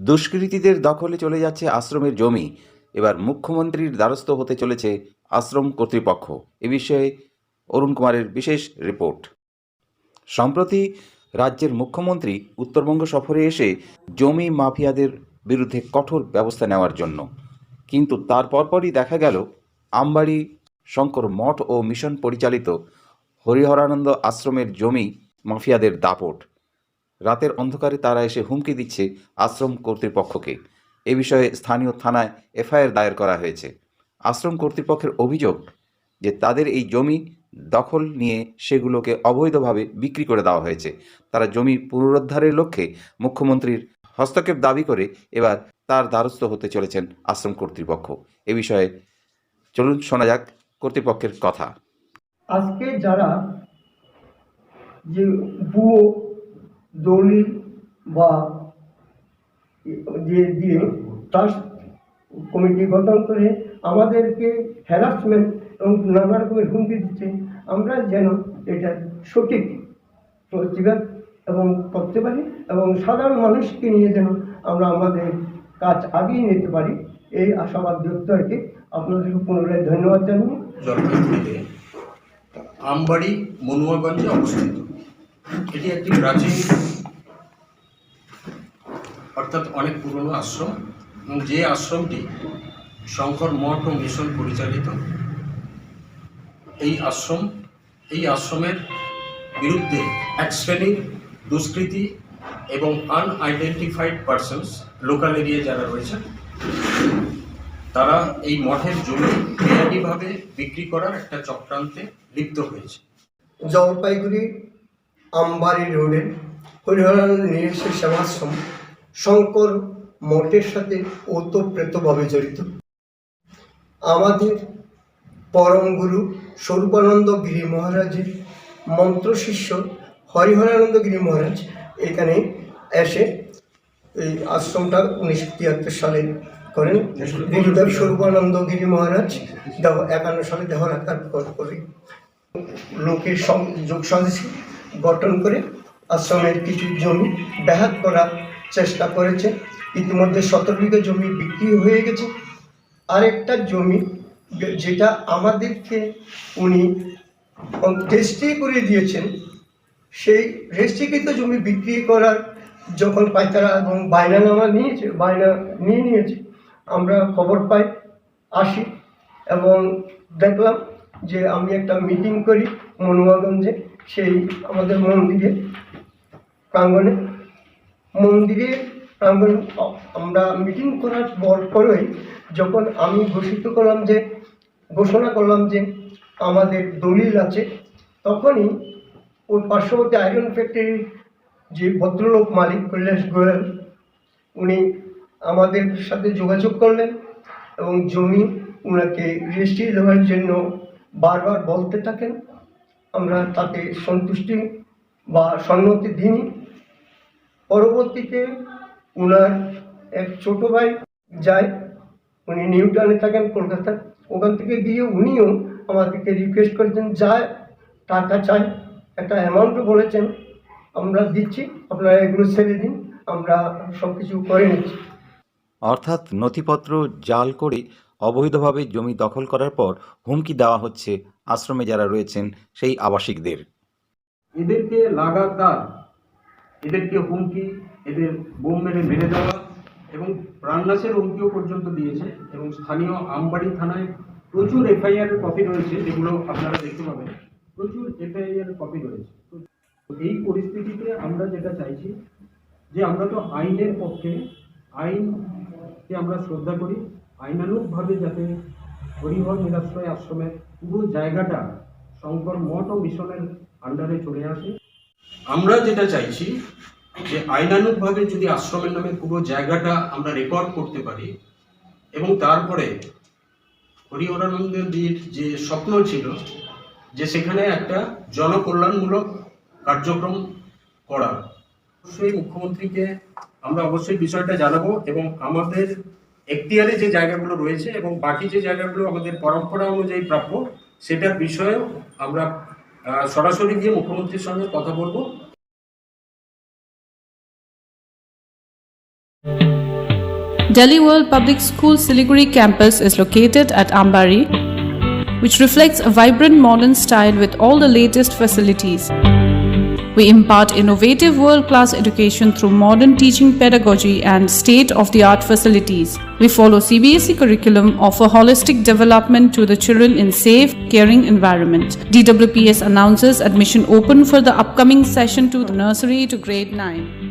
দুষ্কৃতীদের দখলে চলে যাচ্ছে আশ্রমের জমি। এবার মুখ্যমন্ত্রীর দ্বারস্থ হতে চলেছে আশ্রম কর্তৃপক্ষ। এ বিষয়ে অরুণ কুমারের বিশেষ রিপোর্ট। সম্প্রতি রাজ্যের মুখ্যমন্ত্রী উত্তরবঙ্গ সফরে এসে জমি মাফিয়াদের বিরুদ্ধে কঠোর ব্যবস্থা নেওয়ার জন্য, কিন্তু তার পরপরই দেখা গেল আমবাড়ি শঙ্কর মঠ ও মিশন পরিচালিত হরিহরানন্দ আশ্রমের জমি মাফিয়াদের দাপট। রাতের অন্ধকারে তারা এসে হুমকি দিচ্ছে আশ্রম কর্তৃপক্ষকে। এ বিষয়ে স্থানীয় থানায় এফআইআর দায়ের করা হয়েছে। আশ্রম কর্তৃপক্ষের অভিযোগ যে তাদের এই জমি দখল নিয়ে সেগুলোকে অবৈধভাবে বিক্রি করে দেওয়া হয়েছে। তারা জমি পুনরুদ্ধারের লক্ষ্যে মুখ্যমন্ত্রীর হস্তক্ষেপ দাবি করে এবার তার দ্বারস্থ হতে চলেছেন আশ্রম কর্তৃপক্ষ। এ বিষয়ে চলুন শোনা যাক কর্তৃপক্ষের কথা। আজকে যারা যে ভুয়ো দলিল বা দিয়ে ট্রাস্ট কমিটি গঠন করে আমাদেরকে হ্যারাসমেন্ট এবং নানা রকমের হুমকি দিচ্ছে, আমরা যেন এটা সঠিক প্রতিবাদ এবং করতে পারি এবং সাধারণ মানুষকে নিয়ে যেন আমরা আমাদের কাজ আগিয়ে নিতে পারি, এই আশাবাদ ব্যক্ত রেখে আপনাদেরকে পুনরায় ধন্যবাদ জানাই। জলপাইগুড়িতে আমবাড়ি মনুয়াগঞ্জে অবস্থিত এটি একটি প্রাচীন অর্থাৎ অনেক পুরনো আশ্রম, এবং যে আশ্রমটি শঙ্কর মঠ ও মিশন পরিচালিত। এই আশ্রমের বিরুদ্ধে এক শ্রেণীর দুষ্কৃতী এবং আনআইডেন্টিফাইড পারসনস লোকাল এরিয়া যারা রয়েছে, তারা এই মঠের জমি বেআইনিভাবে বিক্রি করার একটা চক্রান্তে লিপ্ত হয়েছে। জলপাইগুড়ি আমবাড়ি রোডে হরিহরানন্দ নিজস্ব সেবাশ্রম শঙ্কর মঠের সাথে ওতপ্রোতভাবে জড়িত। আমাদের পরম গুরু স্বরূপানন্দ গিরি মহারাজের মন্ত্রশিষ্য হরিহরানন্দ গিরি মহারাজ এখানে এসে এই আশ্রমটা 1973 সালে করেন। গুরুদেব স্বরূপানন্দ গিরি মহারাজ 51 সালে দেহত্যাগ করে লোকের যোগ সাজসি গঠন করে আশ্রমের কিছু জমি ব্যাহাত করার চেষ্টা করেছে। ইতিমধ্যে 17 বিঘা জমি বিক্রি হয়ে গেছে। আরেকটা জমি যেটা আমাদেরকে উনি রেজিস্ট্রি করে দিয়েছেন, সেই রেজিস্ট্রিকৃত জমি বিক্রি করার যখন পাইতারা এবং বায়নানামা নিয়ে নিয়েছে, আমরা খবর পাই, আসি এবং দেখলাম যে আমি একটা মিটিং করি মনুয়াগঞ্জে, সেই আমাদের মন্দিরের প্রাঙ্গণে আমরা মিটিং করার পরেই যখন আমি ঘোষণা করলাম যে আমাদের দলিল আছে, তখনই ওই পার্শ্ববর্তী আয়রন ফ্যাক্টরির যে ভদ্রলোক মালিক কৈলাস গোয়েল, উনি আমাদের সাথে যোগাযোগ করলেন এবং জমি ওনাকে রেজিস্ট্রি দেওয়ার জন্য বারবার বলতে থাকেন। আমরা তাতে সন্তুষ্টি বা সম্মতি দিইনি। পরবর্তীতে ওনার এক ছোট ভাই যায়, উনি নিউটাউনে থাকেন কলকাতায়, ওখান থেকে গিয়ে উনিও আমাদেরকে রিকোয়েস্ট করেছেন, যা টাকা চাই একটা অ্যামাউন্টও বলেছেন, আমরা দিচ্ছি, আপনারা এগুলো ছেড়ে দিন, আমরা সব কিছু করে নিচ্ছি। অর্থাৎ নথিপত্র জাল করে অবৈধভাবে জমি দখল করার পর হুমকি দেওয়া হচ্ছে আশ্রমে যারা রয়েছেন সেই আবাসিকদের। এদেরকে লাগাতার এদেরকে হুমকি, এদের বোম মেরে দেওয়া এবং প্রাণনাশের হুমকিও পর্যন্ত দিয়েছে। এবং স্থানীয় আমবাড়ি থানায় প্রচুর এফআইআর কপি রয়েছে, যেগুলো আপনারা দেখতে পাবেন, প্রচুর এফআইআর কপি রয়েছে। তো এই পরিস্থিতিতে আমরা যেটা চাইছি যে আমরা তো আইনের পক্ষে, আইনকে আমরা শ্রদ্ধা করি, আইনানুগভাবে যাতে হরিহর নিরাশ্রয় আশ্রমের পুরো জায়গাটা শঙ্কর মঠ ও মিশনের আন্ডারে চলে আসে। আমরা যেটা চাইছি যে আইনানুগভাবে যদি আশ্রমের নামে পুরো জায়গাটা আমরা রেকর্ড করতে পারি, এবং তারপরে হরিহরানন্দের যে স্বপ্ন ছিল যে সেখানে একটা জনকল্যাণমূলক কার্যক্রম করা, অবশ্যই মুখ্যমন্ত্রীকে আমরা অবশ্যই বিষয়টা জানাবো এবং আমাদের এখতিয়ারে যে জায়গাগুলো রয়েছে এবং বাকি যে জায়গাগুলো আমাদের পরম্পরা অনুযায়ী প্রাপ্য, সেটার বিষয়েও আমরা সরাসরি গিয়ে মুখ্যমন্ত্রীর সঙ্গে কথা বলবো। Delhi World Public School Siliguri campus is located at Ambari, which reflects a vibrant modern style with all the latest facilities. We impart innovative world-class education through modern teaching pedagogy and state-of-the-art facilities. We follow CBSE curriculum, offer holistic development to the children in safe, caring environment. DWPS announces admission open for the upcoming session to the nursery to grade 9.